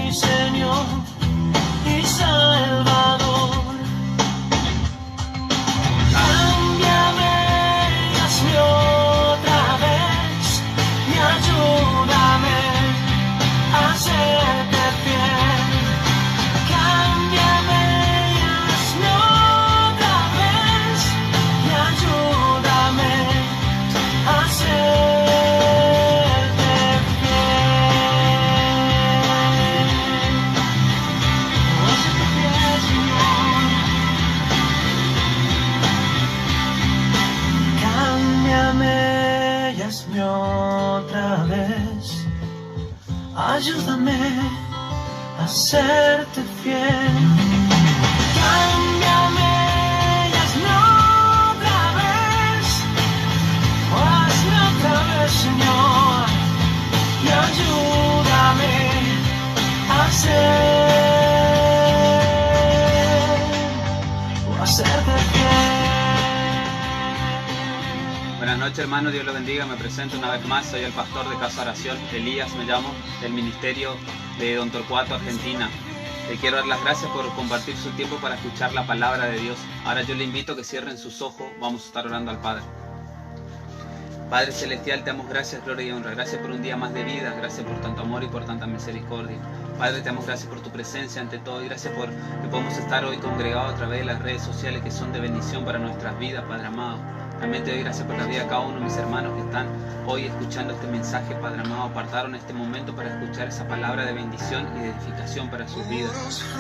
mi Señor y Salvador. Cámbiame y hazme otra vez y ayúdame a serte fiel. Cámbiame y hazme otra vez y ayúdame a serte fiel. A serte fiel, Señor. Cámbiame y hazme otra vez. Ayúdame a serte fiel. Cámbiame y hazme otra vez. Hazme otra vez, Señor. Y ayúdame a serte fiel. Buenas noches, hermano, Dios los bendiga. Me presento una vez más, soy el pastor de Casa Oración, Elías me llamo, del ministerio de Don Torcuato, Argentina. Le quiero dar las gracias por compartir su tiempo para escuchar la palabra de Dios. Ahora yo le invito a que cierren sus ojos, vamos a estar orando al Padre. Padre Celestial, te damos gracias, gloria y honra. Gracias por un día más de vida, gracias por tanto amor y por tanta misericordia. Padre, te damos gracias por tu presencia ante todo y gracias por que podemos estar hoy congregados a través de las redes sociales que son de bendición para nuestras vidas, Padre amado. También te doy gracias por la vida de cada uno de mis hermanos que están hoy escuchando este mensaje, Padre amado. Apartaron este momento para escuchar esa palabra de bendición y de edificación para sus vidas.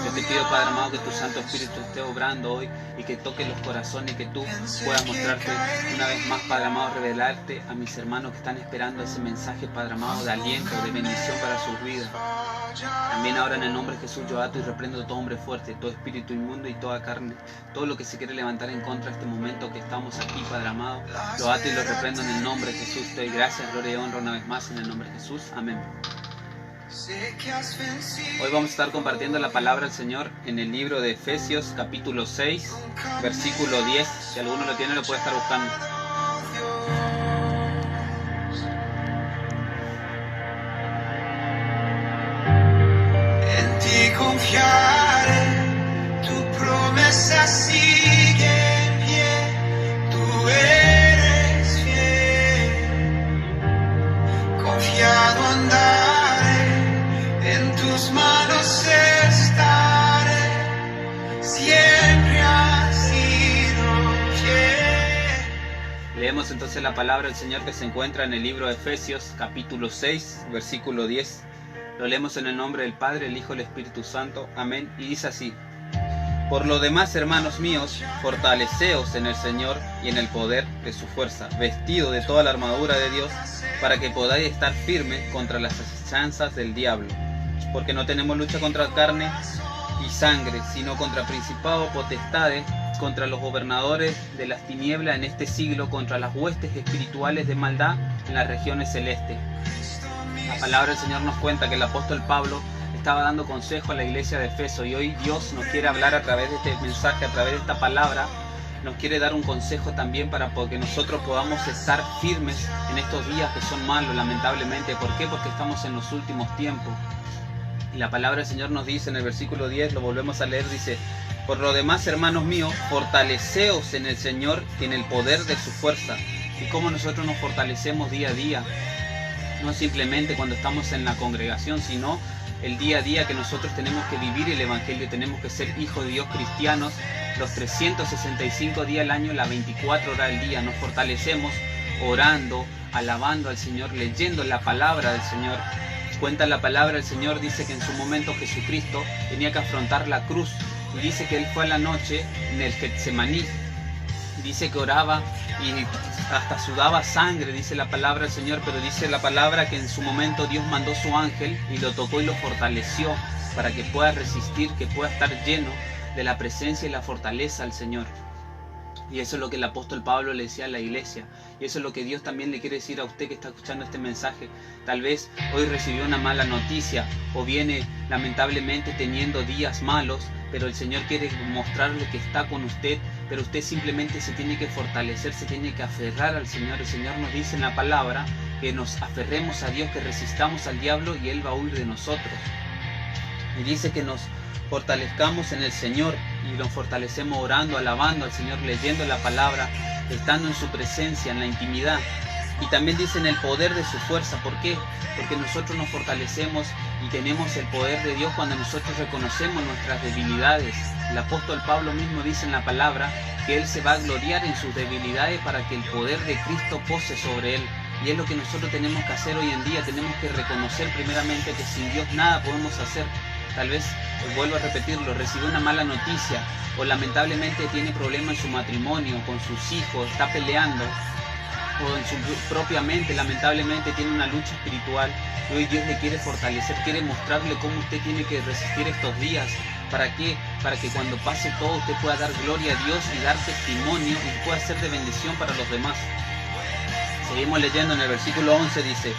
Yo te pido, Padre amado, que tu Santo Espíritu esté obrando hoy y que toque los corazones y que tú puedas mostrarte una vez más, Padre amado, revelarte a mis hermanos que están esperando ese mensaje, Padre amado, de aliento, de bendición para sus vidas. También ahora en el nombre de Jesús yo ato y reprendo todo hombre fuerte, todo espíritu inmundo y toda carne, todo lo que se quiere levantar en contra de este momento que estamos aquí, Padre amado, lo ato y lo reprendo en el nombre de Jesús. Te doy gracias, gloria y honra una vez más en el nombre de Jesús. Amén. Hoy vamos a estar compartiendo la palabra del Señor en el libro de Efesios capítulo 6, versículo 10. Si alguno lo tiene lo puede estar buscando. Confiare, tu promesa sigue en pie, tú eres fiel. Confiado andaré, en tus manos estaré, siempre has sido fiel. Leemos entonces la palabra del Señor que se encuentra en el libro de Efesios capítulo 6, versículo 10. Lo leemos en el nombre del Padre, el Hijo y el Espíritu Santo. Amén. Y dice así: Por lo demás, hermanos míos, fortaleceos en el Señor y en el poder de su fuerza, vestido de toda la armadura de Dios, para que podáis estar firmes contra las asechanzas del diablo. Porque no tenemos lucha contra carne y sangre, sino contra principados, potestades, contra los gobernadores de las tinieblas en este siglo, contra las huestes espirituales de maldad en las regiones celestes. La palabra del Señor nos cuenta que el apóstol Pablo estaba dando consejo a la iglesia de Efeso y hoy Dios nos quiere hablar a través de este mensaje, a través de esta palabra, nos quiere dar un consejo también para que nosotros podamos estar firmes en estos días que son malos, lamentablemente. ¿Por qué? Porque estamos en los últimos tiempos. Y la palabra del Señor nos dice en el versículo 10, lo volvemos a leer, dice: Por lo demás, hermanos míos, fortaleceos en el Señor y en el poder de su fuerza. ¿Y cómo nosotros nos fortalecemos día a día? No simplemente cuando estamos en la congregación, sino el día a día que nosotros tenemos que vivir el Evangelio, tenemos que ser hijos de Dios cristianos, los 365 días al año, las 24 horas al día. Nos fortalecemos orando, alabando al Señor, leyendo la palabra del Señor. Cuenta la palabra del Señor, dice que en su momento Jesucristo tenía que afrontar la cruz y dice que Él fue a la noche en el Getsemaní. Dice que oraba y hasta sudaba sangre, dice la palabra del Señor, pero dice la palabra que en su momento Dios mandó su ángel y lo tocó y lo fortaleció para que pueda resistir, que pueda estar lleno de la presencia y la fortaleza al Señor. Y eso es lo que el apóstol Pablo le decía a la iglesia. Y eso es lo que Dios también le quiere decir a usted que está escuchando este mensaje. Tal vez hoy recibió una mala noticia o viene lamentablemente teniendo días malos, pero el Señor quiere mostrarle que está con usted, pero usted simplemente se tiene que fortalecer, se tiene que aferrar al Señor. El Señor nos dice en la palabra que nos aferremos a Dios, que resistamos al diablo y Él va a huir de nosotros. Y dice que nos fortalezcamos en el Señor, y nos fortalecemos orando, alabando al Señor, leyendo la palabra, estando en su presencia, en la intimidad. Y también dice en el poder de su fuerza. ¿Por qué? Porque nosotros nos fortalecemos y tenemos el poder de Dios cuando nosotros reconocemos nuestras debilidades. El apóstol Pablo mismo dice en la palabra que él se va a gloriar en sus debilidades para que el poder de Cristo pose sobre él. Y es lo que nosotros tenemos que hacer hoy en día. Tenemos que reconocer primeramente que sin Dios nada podemos hacer. Tal vez, vuelvo a repetirlo, recibe una mala noticia o lamentablemente tiene problemas en su matrimonio, con sus hijos, está peleando, o en su propia mente lamentablemente tiene una lucha espiritual, y hoy Dios le quiere fortalecer, quiere mostrarle cómo usted tiene que resistir estos días. ¿Para qué? Para que cuando pase todo usted pueda dar gloria a Dios y dar testimonio y pueda ser de bendición para los demás. Seguimos leyendo en el versículo 11, dice: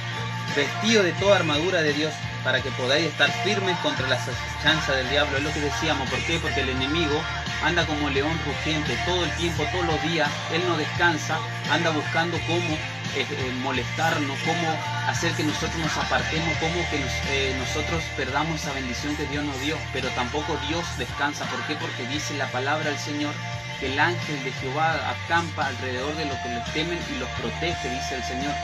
vestido de toda armadura de Dios, para que podáis estar firmes contra las acechanzas del diablo. Es lo que decíamos. ¿Por qué? Porque el enemigo anda como león rugiente todo el tiempo, todos los días. Él no descansa, anda buscando cómo molestarnos, cómo hacer que nosotros nos apartemos, cómo que nosotros perdamos esa bendición que Dios nos dio. Pero tampoco Dios descansa. ¿Por qué? Porque dice la palabra del Señor que el ángel de Jehová acampa alrededor de los que les temen y los protege, dice el Señor.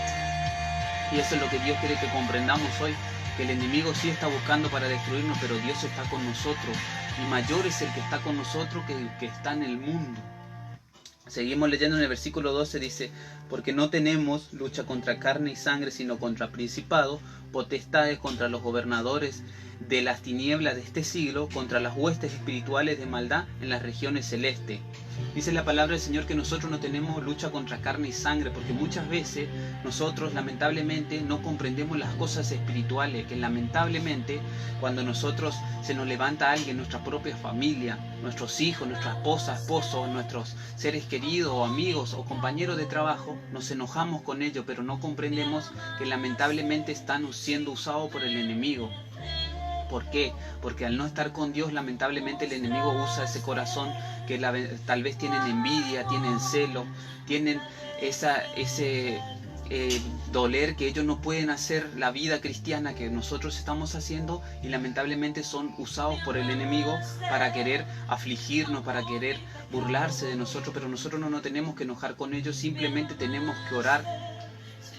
Y eso es lo que Dios quiere que comprendamos hoy, que el enemigo sí está buscando para destruirnos, pero Dios está con nosotros, y mayor es el que está con nosotros que el que está en el mundo. Seguimos leyendo en el versículo 12, dice: porque no tenemos lucha contra carne y sangre, sino contra principados, potestades, contra los gobernadores de las tinieblas de este siglo, contra las huestes espirituales de maldad en las regiones celestes. Dice la palabra del Señor que nosotros no tenemos lucha contra carne y sangre, porque muchas veces nosotros lamentablemente no comprendemos las cosas espirituales, que lamentablemente cuando nosotros se nos levanta alguien, nuestra propia familia, nuestros hijos, nuestra esposa, esposo, nuestros seres queridos o amigos o compañeros de trabajo, nos enojamos con ellos, pero no comprendemos que lamentablemente están siendo usados por el enemigo. ¿Por qué? Porque al no estar con Dios, lamentablemente el enemigo usa ese corazón que tal vez tienen envidia, tienen celo, tienen ese doler que ellos no pueden hacer la vida cristiana que nosotros estamos haciendo, y lamentablemente son usados por el enemigo para querer afligirnos, para querer burlarse de nosotros. Pero nosotros no nos tenemos que enojar con ellos, simplemente tenemos que orar.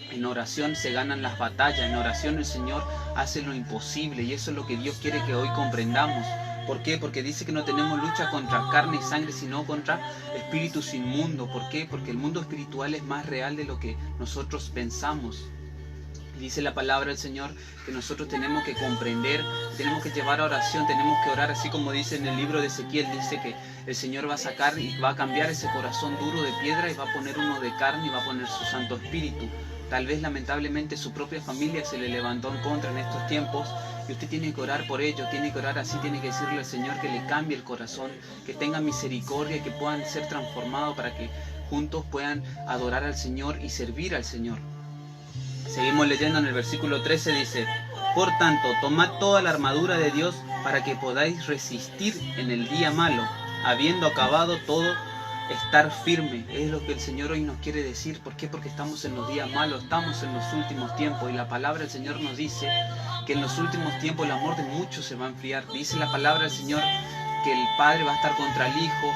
En oración se ganan las batallas, en oración el Señor hace lo imposible, y eso es lo que Dios quiere que hoy comprendamos. ¿Por qué? Porque dice que no tenemos lucha contra carne y sangre, sino contra espíritus inmundos. ¿Por qué? Porque el mundo espiritual es más real de lo que nosotros pensamos. Dice la palabra del Señor que nosotros tenemos que comprender, tenemos que llevar a oración, tenemos que orar, así como dice en el libro de Ezequiel, dice que el Señor va a sacar y va a cambiar ese corazón duro de piedra y va a poner uno de carne y va a poner su Santo Espíritu. Tal vez lamentablemente su propia familia se le levantó en contra en estos tiempos, y usted tiene que orar por ello, tiene que orar así, tiene que decirle al Señor que le cambie el corazón, que tenga misericordia, que puedan ser transformados para que juntos puedan adorar al Señor y servir al Señor. Seguimos leyendo en el versículo 13, dice: por tanto, tomad toda la armadura de Dios para que podáis resistir en el día malo, habiendo acabado todo, estar firme. Es lo que el Señor hoy nos quiere decir. ¿Por qué? Porque estamos en los días malos, estamos en los últimos tiempos, y la palabra del Señor nos dice que en los últimos tiempos el amor de muchos se va a enfriar. Dice la palabra del Señor que el padre va a estar contra el hijo,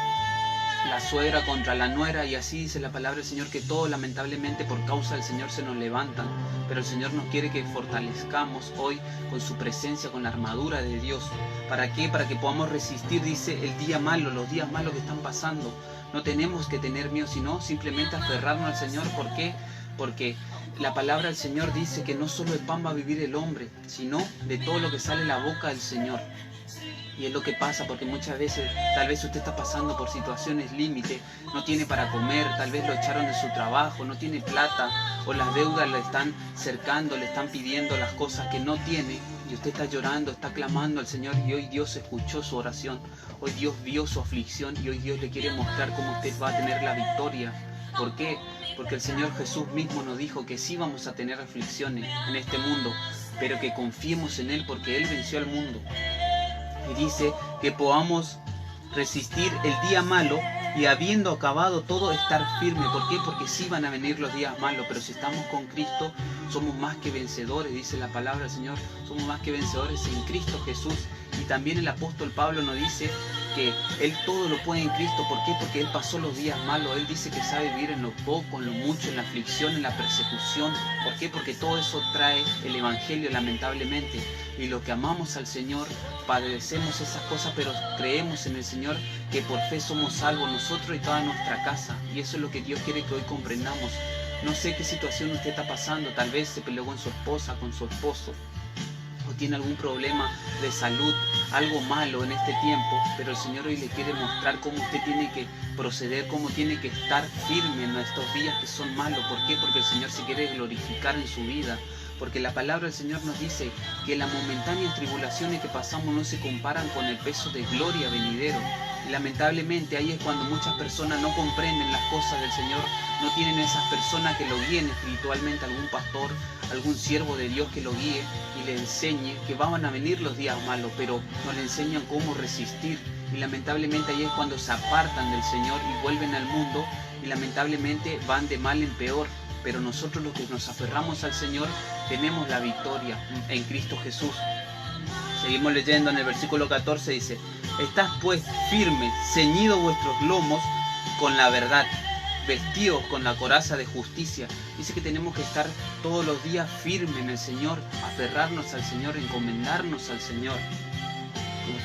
la suegra contra la nuera, y así dice la palabra del Señor que todos lamentablemente por causa del Señor se nos levantan. Pero el Señor nos quiere que fortalezcamos hoy con su presencia, con la armadura de Dios. ¿Para qué? Para que podamos resistir, dice, el día malo, los días malos que están pasando. No tenemos que tener miedo, sino simplemente aferrarnos al Señor. ¿Por qué? Porque la palabra del Señor dice que no solo de pan va a vivir el hombre, sino de todo lo que sale de la boca del Señor. Y es lo que pasa, porque muchas veces tal vez usted está pasando por situaciones límite, no tiene para comer, tal vez lo echaron de su trabajo, no tiene plata, o las deudas le están cercando, le están pidiendo las cosas que no tiene, y usted está llorando, está clamando al Señor, y hoy Dios escuchó su oración, hoy Dios vio su aflicción, y hoy Dios le quiere mostrar cómo usted va a tener la victoria. ¿Por qué? Porque el Señor Jesús mismo nos dijo que sí vamos a tener aflicciones en este mundo, pero que confiemos en Él, porque Él venció al mundo. Y dice que podamos resistir el día malo, y habiendo acabado todo, estar firme. ¿Por qué? Porque sí van a venir los días malos, pero si estamos con Cristo somos más que vencedores. Dice la palabra del Señor, somos más que vencedores en Cristo Jesús. Y también el apóstol Pablo nos dice que Él todo lo puede en Cristo. ¿Por qué? Porque Él pasó los días malos. Él dice que sabe vivir en lo poco, en lo mucho, en la aflicción, en la persecución. ¿Por qué? Porque todo eso trae el Evangelio, lamentablemente. Y los que amamos al Señor padecemos esas cosas, pero creemos en el Señor, que por fe somos salvos nosotros y toda nuestra casa. Y eso es lo que Dios quiere que hoy comprendamos. No sé qué situación usted está pasando. Tal vez se peleó con su esposa, con su esposo, o tiene algún problema de salud, algo malo en este tiempo, pero el Señor hoy le quiere mostrar cómo usted tiene que proceder, cómo tiene que estar firme en estos días que son malos. ¿Por qué? Porque el Señor se quiere glorificar en su vida. Porque la palabra del Señor nos dice que las momentáneas tribulaciones que pasamos no se comparan con el peso de gloria venidero. Y lamentablemente ahí es cuando muchas personas no comprenden las cosas del Señor, no tienen esas personas que lo guíen espiritualmente, algún pastor, algún siervo de Dios que lo guíe y le enseñe que van a venir los días malos, pero no le enseñan cómo resistir. Y lamentablemente ahí es cuando se apartan del Señor y vuelven al mundo, y lamentablemente van de mal en peor. Pero nosotros los que nos aferramos al Señor tenemos la victoria en Cristo Jesús. Seguimos leyendo en el versículo 14, dice: estad pues firmes, ceñidos vuestros lomos con la verdad, vestidos con la coraza de justicia. Dice que tenemos que estar todos los días firmes en el Señor, aferrarnos al Señor, encomendarnos al Señor.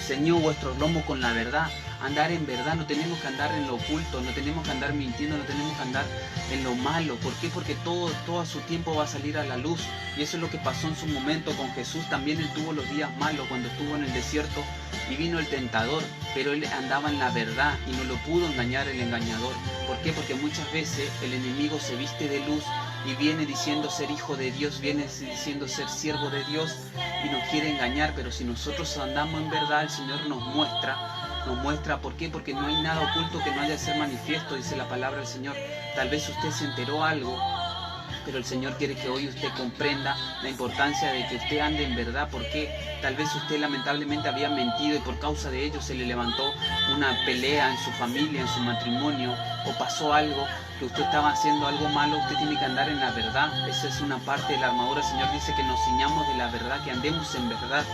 Ceñidos vuestros lomos con la verdad. Andar en verdad, no tenemos que andar en lo oculto, no tenemos que andar mintiendo, no tenemos que andar en lo malo. ¿Por qué? Porque todo a su tiempo va a salir a la luz. Y eso es lo que pasó en su momento con Jesús. También Él tuvo los días malos cuando estuvo en el desierto y vino el tentador, pero Él andaba en la verdad y no lo pudo engañar el engañador. ¿Por qué? Porque muchas veces el enemigo se viste de luz y viene diciendo ser hijo de Dios, viene diciendo ser siervo de Dios y nos quiere engañar. Pero si nosotros andamos en verdad, el Señor nos muestra. ¿Por qué? Porque no hay nada oculto que no haya de ser manifiesto, dice la palabra del Señor. Tal vez usted se enteró algo, pero el Señor quiere que hoy usted comprenda la importancia de que usted ande en verdad. Porque tal vez usted lamentablemente había mentido y por causa de ello se le levantó una pelea en su familia, en su matrimonio, o pasó algo, que usted estaba haciendo algo malo. Usted tiene que andar en la verdad. Esa es una parte de la armadura. El Señor dice que nos ciñamos de la verdad, que andemos en verdad.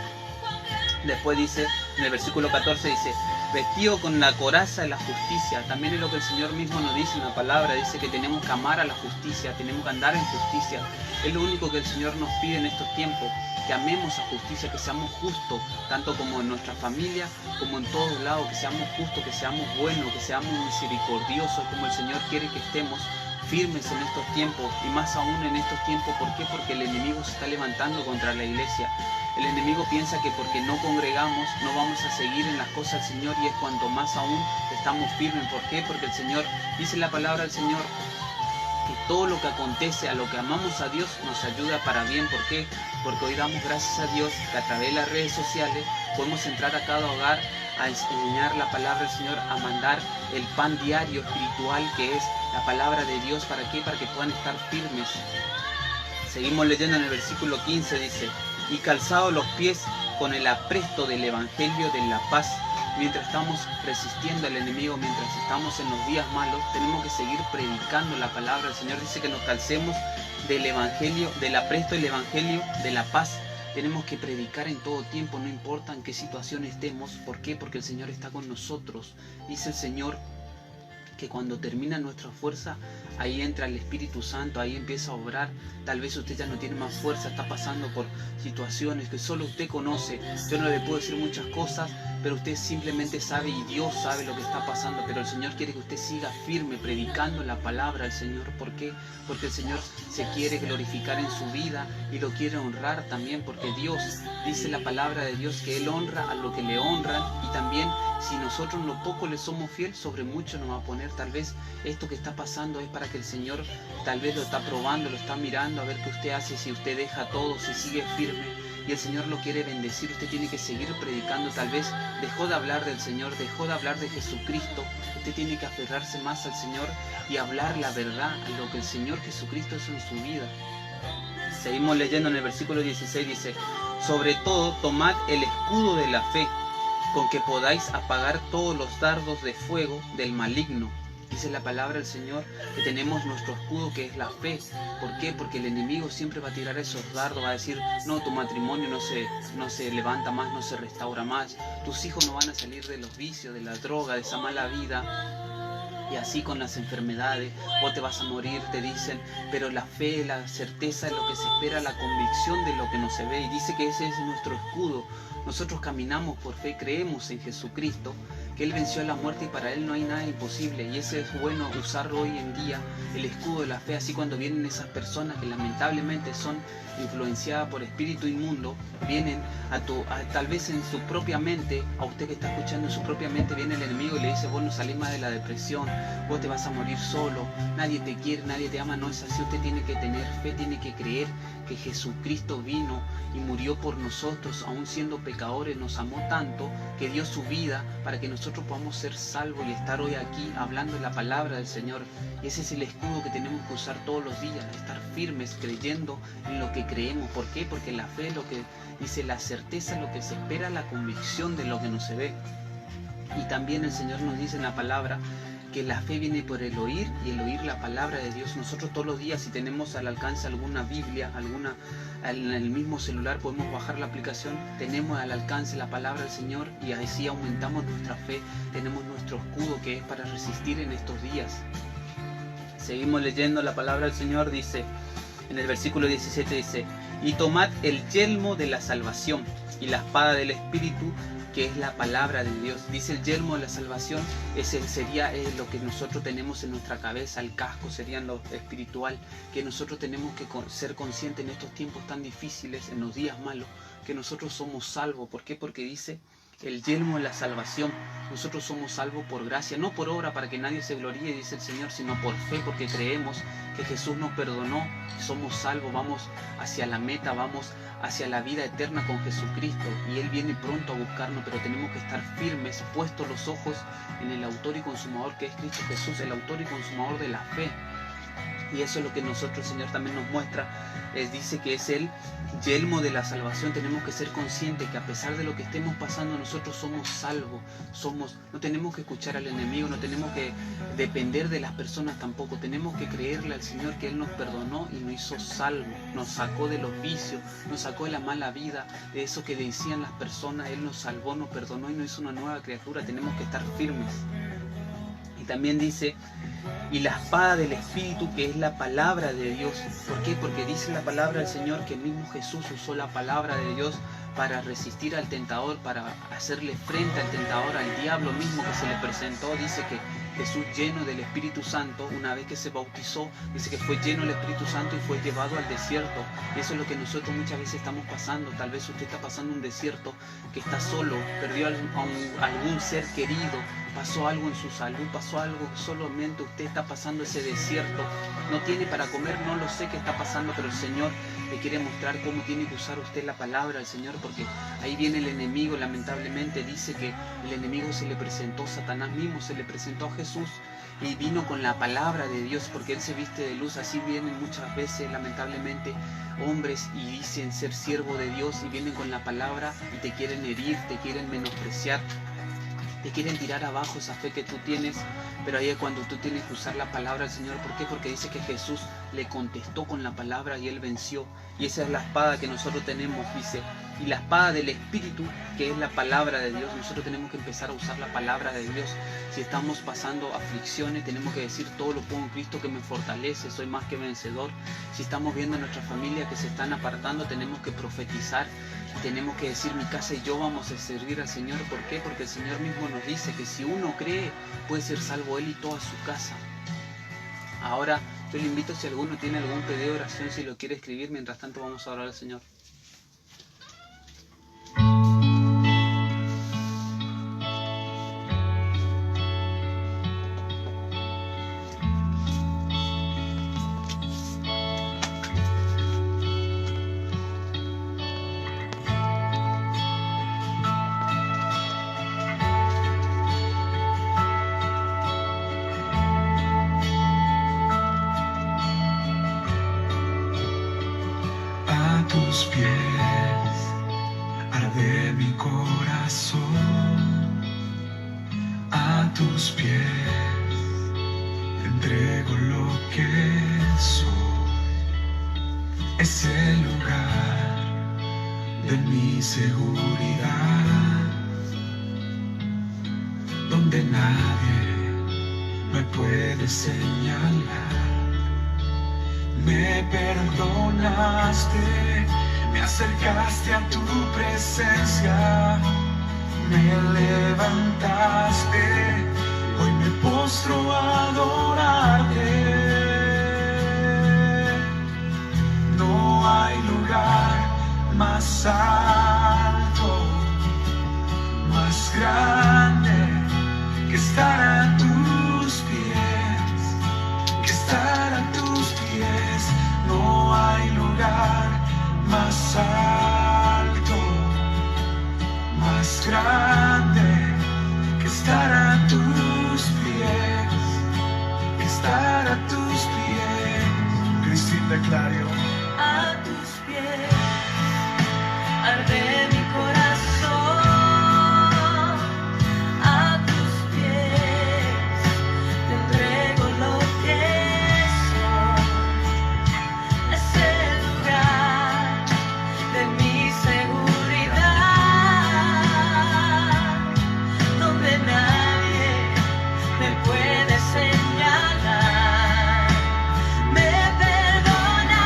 Después dice, en el versículo 14 dice: vestido con la coraza de la justicia. También es lo que el Señor mismo nos dice en la palabra. Dice que tenemos que amar a la justicia, tenemos que andar en justicia. Es lo único que el Señor nos pide en estos tiempos, que amemos a justicia, que seamos justos, tanto como en nuestra familia, como en todos lados, que seamos justos, que seamos buenos, que seamos misericordiosos, como el Señor quiere que estemos firmes en estos tiempos, y más aún en estos tiempos. ¿Por qué? Porque el enemigo se está levantando contra la iglesia. El enemigo piensa que porque no congregamos no vamos a seguir en las cosas del Señor, y es cuanto más aún estamos firmes. ¿Por qué? Porque el Señor, dice la palabra del Señor, que todo lo que acontece a lo que amamos a Dios nos ayuda para bien. ¿Por qué? Porque hoy damos gracias a Dios que a través de las redes sociales podemos entrar a cada hogar a enseñar la palabra del Señor, a mandar el pan diario espiritual que es la palabra de Dios. ¿Para qué? Para que puedan estar firmes. Seguimos leyendo en el versículo 15, dice: y calzados los pies con el apresto del Evangelio de la paz. Mientras estamos resistiendo al enemigo, mientras estamos en los días malos, tenemos que seguir predicando la palabra. El Señor dice que nos calcemos del Evangelio, del apresto del Evangelio de la paz. Tenemos que predicar en todo tiempo, no importa en qué situación estemos. ¿Por qué? Porque el Señor está con nosotros. Dice el Señor que cuando termina nuestra fuerza, ahí entra el Espíritu Santo, ahí empieza a obrar. Tal vez usted ya no tiene más fuerza, está pasando por situaciones que solo usted conoce. Yo no le puedo decir muchas cosas, pero usted simplemente sabe, y Dios sabe lo que está pasando. Pero el Señor quiere que usted siga firme predicando la palabra del Señor. ¿Por qué? Porque el Señor se quiere glorificar en su vida y lo quiere honrar también, porque Dios, dice la palabra de Dios, que Él honra a lo que le honran. Y también, si nosotros en lo poco le somos fiel, sobre mucho nos va a poner. Tal vez esto que está pasando es para que el Señor tal vez lo está probando, lo está mirando a ver qué usted hace, si usted deja todo, si sigue firme. Y el Señor lo quiere bendecir. Usted tiene que seguir predicando. Tal vez dejó de hablar del Señor, dejó de hablar de Jesucristo. Usted tiene que aferrarse más al Señor y hablar la verdad, a lo que el Señor Jesucristo es en su vida. Seguimos leyendo en el versículo 16, dice: sobre todo tomad el escudo de la fe, con que podáis apagar todos los dardos de fuego del maligno, Dice la palabra del Señor que tenemos nuestro escudo, que es la fe. ¿Por qué? Porque el enemigo siempre va a tirar esos dardos, va a decir, no, tu matrimonio no se levanta más, no se restaura más, tus hijos no van a salir de los vicios, de la droga, de esa mala vida. Y así con las enfermedades, vos te vas a morir, te dicen, pero la fe, la certeza es lo que se espera, la convicción de lo que no se ve. Y dice que ese es nuestro escudo. Nosotros caminamos por fe, creemos en Jesucristo, que Él venció a la muerte y para Él no hay nada imposible. Y ese es bueno usarlo hoy en día, el escudo de la fe. Así cuando vienen esas personas que lamentablemente son influenciadas por espíritu inmundo, vienen tal vez en su propia mente, a usted que está escuchando, en su propia mente viene el enemigo y le dice, vos no salís más de la depresión, vos te vas a morir solo, nadie te quiere, nadie te ama. No es así. Usted tiene que tener fe, tiene que creer que Jesucristo vino y murió por nosotros, aún siendo pecadores, nos amó tanto que dio su vida para que nosotros podamos ser salvos y estar hoy aquí hablando de la palabra del Señor. Y ese es el escudo que tenemos que usar todos los días, estar firmes, creyendo en lo que creemos. ¿Por qué? Porque la fe es lo que dice, la certeza es lo que se espera, la convicción de lo que no se ve. Y también el Señor nos dice en la palabra que la fe viene por el oír y el oír la palabra de Dios. Nosotros todos los días, si tenemos al alcance alguna Biblia, en el mismo celular podemos bajar la aplicación, tenemos al alcance la palabra del Señor y así aumentamos nuestra fe, tenemos nuestro escudo que es para resistir en estos días. Seguimos leyendo la palabra del Señor, dice en el versículo 17, dice, y tomad el yelmo de la salvación y la espada del Espíritu, que es la palabra de Dios. Dice el yelmo de la salvación, sería lo que nosotros tenemos en nuestra cabeza, el casco sería lo espiritual, que nosotros tenemos que ser conscientes en estos tiempos tan difíciles, en los días malos, que nosotros somos salvos. ¿Por qué? Porque dice el yelmo de la salvación. Nosotros somos salvos por gracia, no por obra para que nadie se gloríe, dice el Señor, sino por fe, porque creemos que Jesús nos perdonó, somos salvos, vamos hacia la meta, vamos hacia la vida eterna con Jesucristo y Él viene pronto a buscarnos, pero tenemos que estar firmes, puestos los ojos en el autor y consumador que es Cristo Jesús, el autor y consumador de la fe. Y eso es lo que nosotros, el Señor también nos muestra, dice que es el yelmo de la salvación. Tenemos que ser conscientes que a pesar de lo que estemos pasando, nosotros somos salvos, no tenemos que escuchar al enemigo, no tenemos que depender de las personas tampoco, tenemos que creerle al Señor que Él nos perdonó y nos hizo salvos, nos sacó de los vicios, nos sacó de la mala vida, de eso que decían las personas. Él nos salvó, nos perdonó y nos hizo una nueva criatura. Tenemos que estar firmes. Y también dice, y la espada del Espíritu, que es la palabra de Dios. ¿Por qué? Porque dice la palabra del Señor que el mismo Jesús usó la palabra de Dios para resistir al tentador, para hacerle frente al tentador, al diablo mismo que se le presentó. Dice que Jesús, lleno del Espíritu Santo, una vez que se bautizó, dice que fue lleno del Espíritu Santo y fue llevado al desierto. Y eso es lo que nosotros muchas veces estamos pasando. Tal vez usted está pasando un desierto, que está solo, perdió a algún ser querido, pasó algo en su salud, pasó algo que solamente usted está pasando ese desierto, no tiene para comer, no lo sé qué está pasando, pero el Señor le quiere mostrar cómo tiene que usar usted la palabra del Señor, porque ahí viene el enemigo. Lamentablemente dice que el enemigo se le presentó, Satanás mismo se le presentó a Jesús y vino con la palabra de Dios, porque Él se viste de luz. Así vienen muchas veces lamentablemente hombres y dicen ser siervo de Dios y vienen con la palabra y te quieren herir, te quieren menospreciar, te quieren tirar abajo esa fe que tú tienes, pero ahí es cuando tú tienes que usar la palabra del Señor. ¿Por qué? Porque dice que Jesús le contestó con la palabra y Él venció. Y esa es la espada que nosotros tenemos, dice. Y la espada del Espíritu, que es la palabra de Dios. Nosotros tenemos que empezar a usar la palabra de Dios. Si estamos pasando aflicciones, tenemos que decir, todo lo puedo en Cristo que me fortalece, soy más que vencedor. Si estamos viendo a nuestra familia que se están apartando, tenemos que profetizar. Tenemos que decir, mi casa y yo vamos a servir al Señor. ¿Por qué? Porque el Señor mismo nos dice que si uno cree, puede ser salvo él y toda su casa. Ahora, yo le invito, si alguno tiene algún pedido de oración, si lo quiere escribir, mientras tanto vamos a orar al Señor. Tus pies arde mi corazón, a tus pies entrego lo que soy. Es el lugar de mi seguridad, donde nadie me puede señalar. Me perdonaste, me acercaste a tu presencia, me levantaste, hoy me postro a adorarte. No hay lugar más alto, más grande que estar a tus pies, que estar a tus pies. No hay lugar más alto, más grande que estar a tus pies, que estar a tus pies. Cristina Clario. A tus pies arde mi corazón, a tus pies te entrego lo que soy. Es el lugar de mi seguridad, donde nadie me puede señalar. Me perdonaste,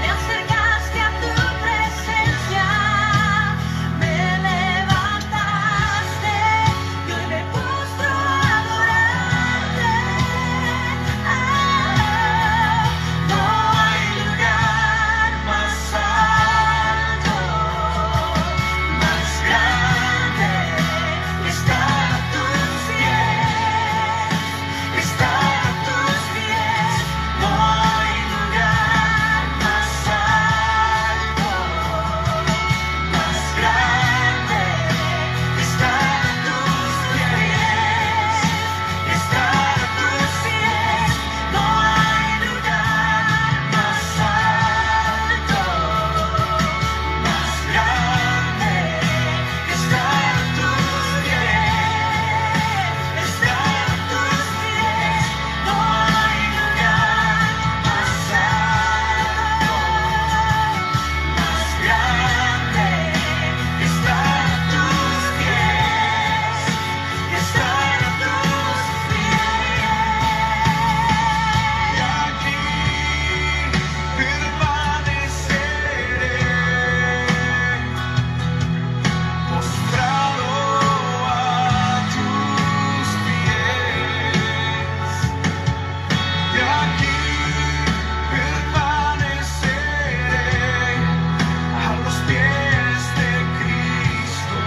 me acercaste a tu presencia, me levantaste y hoy me postro a adorarte. No hay lugar más alto, más grande que estar a tus pies, que estar a tus pies. No hay lugar más alto, más grande que estar a tus pies, que estar a tus pies. No hay lugar más alto, más grande que estar a tus pies, estar a tus pies. No hay lugar más alto, más grande que estar a tus pies, que estar a tus pies. Y aquí permaneceré, postrado a tus pies. Y aquí permaneceré a los pies de Cristo.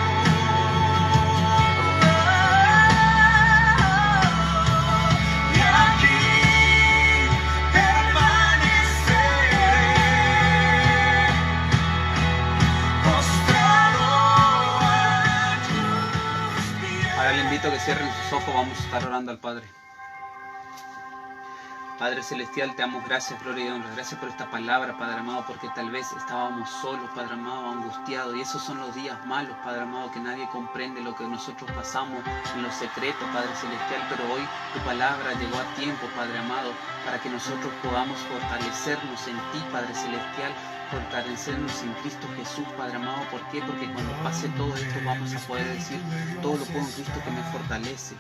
Y aquí permaneceré, postrado a tus pies. Ahora le invito a que cierren sus ojos, vamos a estar orando al Padre. Padre Celestial, te damos gracias, gloria y honra. Gracias por esta palabra, Padre amado, porque tal vez estábamos solos, Padre amado, angustiados. Y esos son los días malos, Padre amado, que nadie comprende lo que nosotros pasamos en los secretos, Padre Celestial. Pero hoy tu palabra llegó a tiempo, Padre amado, para que nosotros podamos fortalecernos en ti, Padre Celestial, fortalecernos en Cristo Jesús, Padre amado. ¿Por qué? Porque cuando pase todo esto vamos a poder decir: todo lo puedo en Cristo que me fortalece.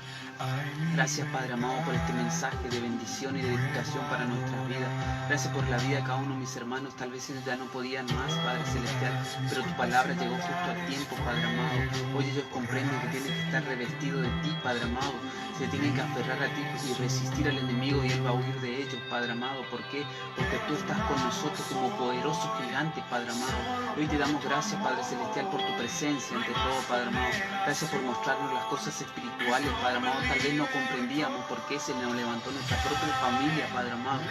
Gracias, Padre amado, por este mensaje de bendición y de edificación para nuestras vidas. Gracias por la vida de cada uno de mis hermanos. Tal vez ellos ya no podían más, Padre Celestial, pero tu palabra llegó justo a tiempo, Padre amado. Hoy ellos comprenden que tienen que estar revestidos de ti, Padre amado. Se tienen que aferrar a ti y resistir al enemigo, y él va a huir de ellos, Padre amado. ¿Por qué? Porque tú estás con nosotros como poderoso gigante, Padre amado. Hoy te damos gracias, Padre Celestial, por tu presencia ante todo, Padre amado. Gracias por mostrarnos las cosas espirituales, Padre amado. Tal vez no comprendíamos por qué se nos levantó nuestra propia familia, Padre amado,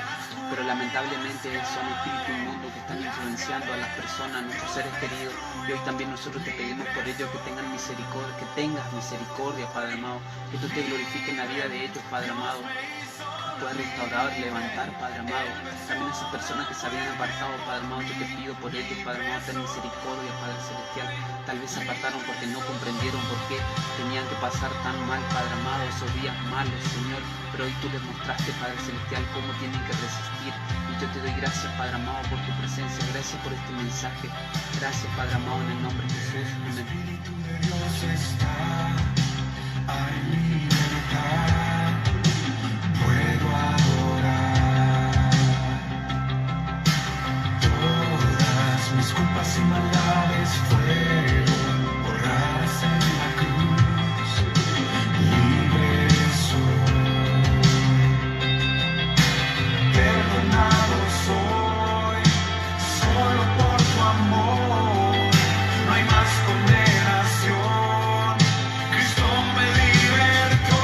pero lamentablemente son espíritus inmundos que están influenciando a las personas, a nuestros seres queridos. Y hoy también nosotros te pedimos por ellos que tengan misericordia, que tengas misericordia, Padre amado, que tú te glorifiques en la vida de ellos, Padre amado. puedas restaurar, levantar, Padre amado. También esas personas que se habían apartado, Padre amado, yo te pido por ellos, Padre amado, ten misericordia, Padre celestial. Tal vez se apartaron porque no comprendieron por qué tenían que pasar tan mal, Padre amado, esos días malos, Señor. Pero hoy tú les mostraste, Padre celestial, cómo tienen que resistir. Y yo te doy gracias, Padre amado, por tu presencia. Gracias por este mensaje. Gracias, Padre amado, en el nombre de Jesús. Amén. Espíritu de Dios está, hay libertad, puedo adorar. Todas mis culpas y maldades fueron borradas en la cruz, libre soy, perdonado soy, solo por tu amor. No hay más condenación, Cristo me libertó.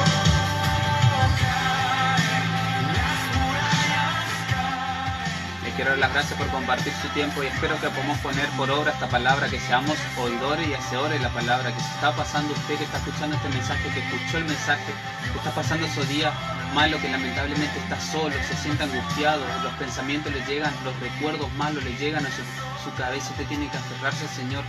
Caen las murallas, caen. Le quiero dar las gracias por compartir su tiempo y espero que podamos poner por obra esta palabra, que seamos oidores y hacedores de la palabra, que se está pasando usted que está escuchando este mensaje, que escuchó el mensaje, que está pasando esos días malos, que lamentablemente está solo, se siente angustiado, los pensamientos le llegan, los recuerdos malos le llegan a su cabeza. Usted tiene que aferrarse al Señor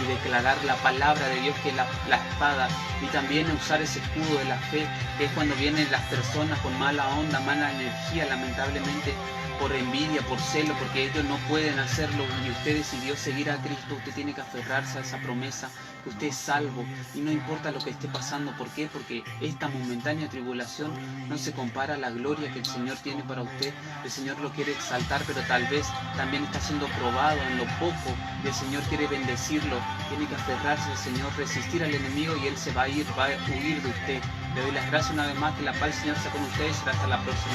y declarar la palabra de Dios, que es la espada, y también usar ese escudo de la fe, que es cuando vienen las personas con mala onda, mala energía, lamentablemente por envidia, por celo, porque ellos no pueden hacerlo, y usted decidió seguir a Cristo. Usted tiene que aferrarse a esa promesa, que usted es salvo, y no importa lo que esté pasando. ¿Por qué? Porque esta momentánea tribulación no se compara a la gloria que el Señor tiene para usted. El Señor lo quiere exaltar, pero tal vez también está siendo probado en lo poco, y el Señor quiere bendecirlo. Tiene que aferrarse al Señor, resistir al enemigo, y Él se va a ir, va a huir de usted. Le doy las gracias una vez más, que la paz del Señor sea con ustedes. Será hasta la próxima.